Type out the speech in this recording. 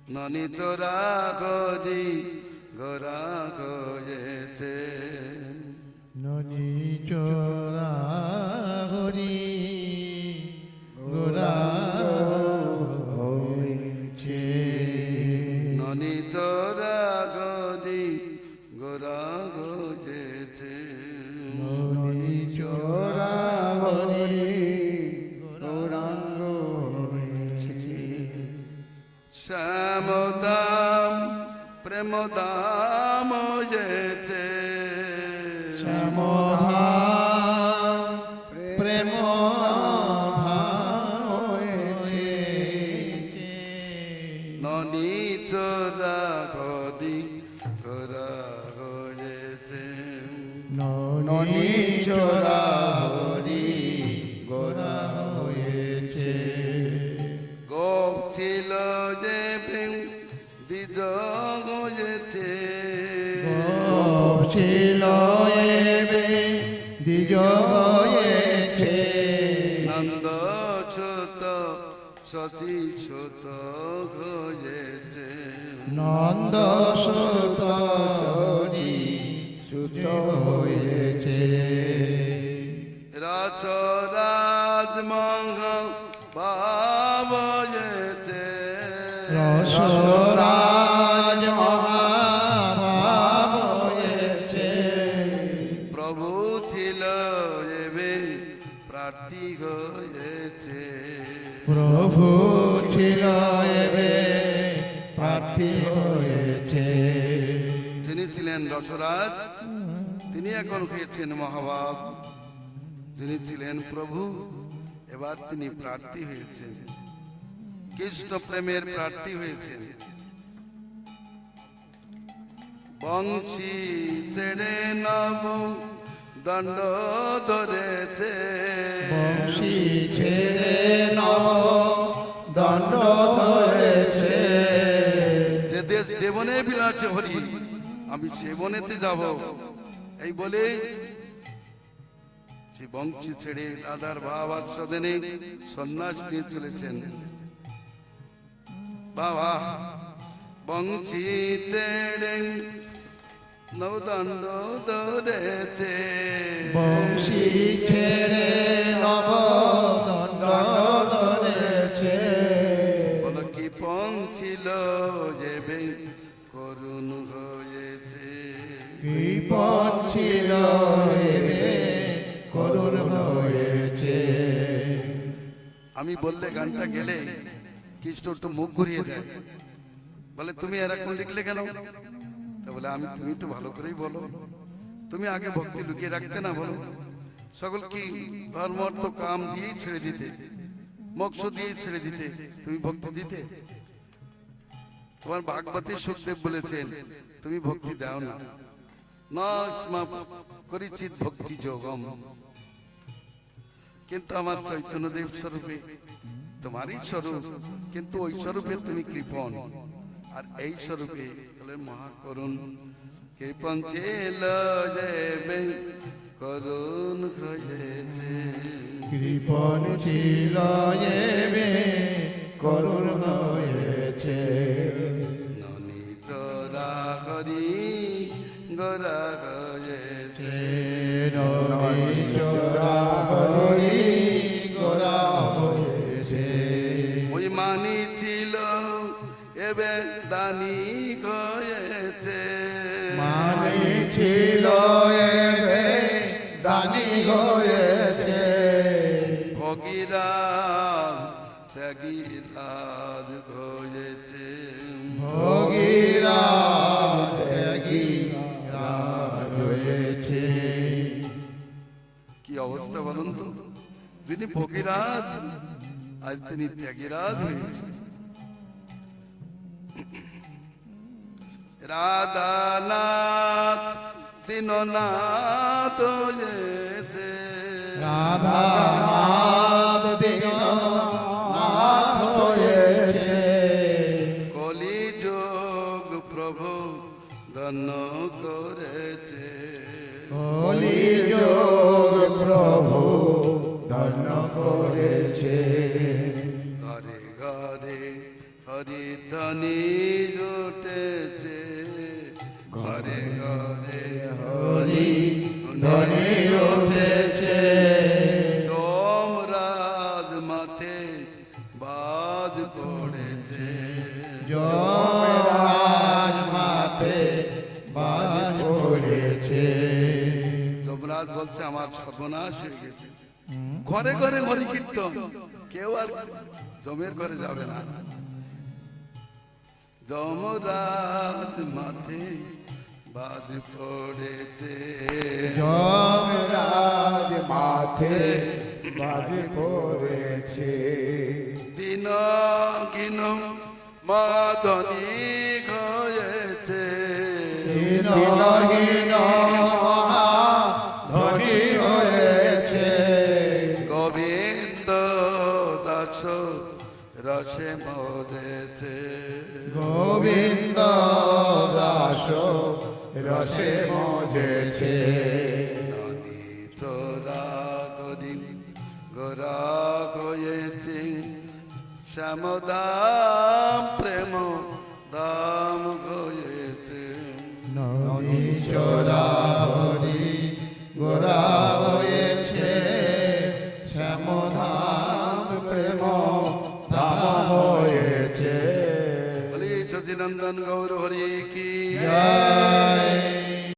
ননি তোরা গদি গোরা গয়েছে ননি চোরা হরি গোরা হয়েছে ননি তোরা গদি গোরা গয়েছে ননি চোরা হরি গৌরাঙ্গ হয়েছে শ্যামদাম প্রেমদাম হয়েছে শ্যামধাম প্রেম হয়েছে ননি তোরা গদি গোরা হয়েছে ননি চোরা হরি গোরা হয়েছে গোপ ছিল যে দ্বিজ হয়েছে ছিল এবে দ্বিজ হয়েছে নন্দ ছোট সতী ছোট হয়েছে নন্দ সুত সরি সুত হয়েছে রাজ রাজমঙ্গ ভাব হয়েছে রসরাজ মহাভাব হয়েছে প্রভু ছিল এবে প্রার্থী হয়েছে প্রভু ছিল এবে প্রার্থী হয়েছে যিনি ছিলেন রসরাজ তিনি এখন হয়েছেন মহাভাব যিনি ছিলেন প্রভু এবার তিনি প্রার্থী হয়েছেন কৃষ্ণ প্রেমের প্রার্থী হয়েছেন বংশী ছেড়ে নব দণ্ড ধরেছে বংশী ছেড়ে নব দণ্ড ধরেছে যে দেশ জীবনে বিলাসে হরি আমি সে বনেতে যাব এই বলে সে বংশী ছেড়ে রাধার ভাব আস্বাদনে সন্ন্যাস নিয়ে চলেছেন বাবা বংশী ছেড়ে নবদণ্ড ধরেছে বংশী ছেড়ে নব দণ্ড ধরেছে বলো কি পঞ্ছিল যেবে করুণ হয়েছে বিপদ ছিল এবে করুণ হয়েছে আমি বললে গানটা গেলে কৃষ্ণ একটু মুখ ঘুরিয়ে দেয় বলে তুমি এরকম লিখলে কেন তা বলে আমি তুমি একটু ভালো করেই বলো তুমি আগে ভক্তি লুকিয়ে রাখতে না বলো সকল কি ধর্ম অর্থ কাম দিয়েই ছেড়ে দিতে মোক্ষ দিয়েই ছেড়ে দিতে তুমি ভক্তি দিতে তোমার ভাগবতী সুখদেব বলেছেন তুমি ভক্তি দাও না না স্মা করিচিত ভক্তি যোগম কিন্তু আমার চৈতন্যদেব স্বরূপে তোমারই স্বরূপ কিন্তু ওই স্বরূপে তুমি কৃপণ আর এই স্বরূপে মহাকরুণ কৃপণ ছিল যেবে করুণ হয়েছে কৃপণ ছিল এবে করুণ হয়েছে ননি চোরা করি গোরা হয়েছে ননি চোরা হরি গোরা হয়েছে ওই মানি ছিল এবে দানি হয়েছে মানে ছিল এবে দানি হয়েছে ভগীরাজ ত্যাগীরাজ হয়েছে ভগীরাজ ত্যাগীরাজ হয়েছে কি অবস্থা বলুন তো যিনি ভগীরাজ আজ তিনি ত্যাগীরাজ হয়েছে রাধানাথ দীননাথ হয়েছে রাধানাথ দীননাথ হয়েছে কলিযুগ প্রভু ধন্য করেছে কলিযুগ প্রভু ধন্য করেছে ঘরে ঘরে হরিধন ধনী জুটেছে ঘরে ঘরে হরি ধনী উঠেছে যমরাজ মাথে বাজ পড়েছে যমরাজ মাথে বাজ পড়েছে যমরাজ বলছে আমার সর্বনাশ হয়ে গেছে ঘরে ঘরে হরি কীর্তন কেউ আর জমের ঘরে যাবে না যমরাজ মাথে বাজ পড়েছে যমরাজ মাথে বাজ পড়েছে দিন গিন মাদনী হয়েছে দিনহীন ধনী হয়েছে গোবিন্দ দাস রসে মজেছে গোবিন্দ দাস রসে মজেছে ননী তোরা করি গোরা হয়েছে শ্যামদাম প্রেম দাম হয়েছে ননী চোরা হরি গোরা হয়েছে শ্যামধাম প্রেম ধাম হয়েছে বলি সচিনন্দন গৌর হরি কি জয়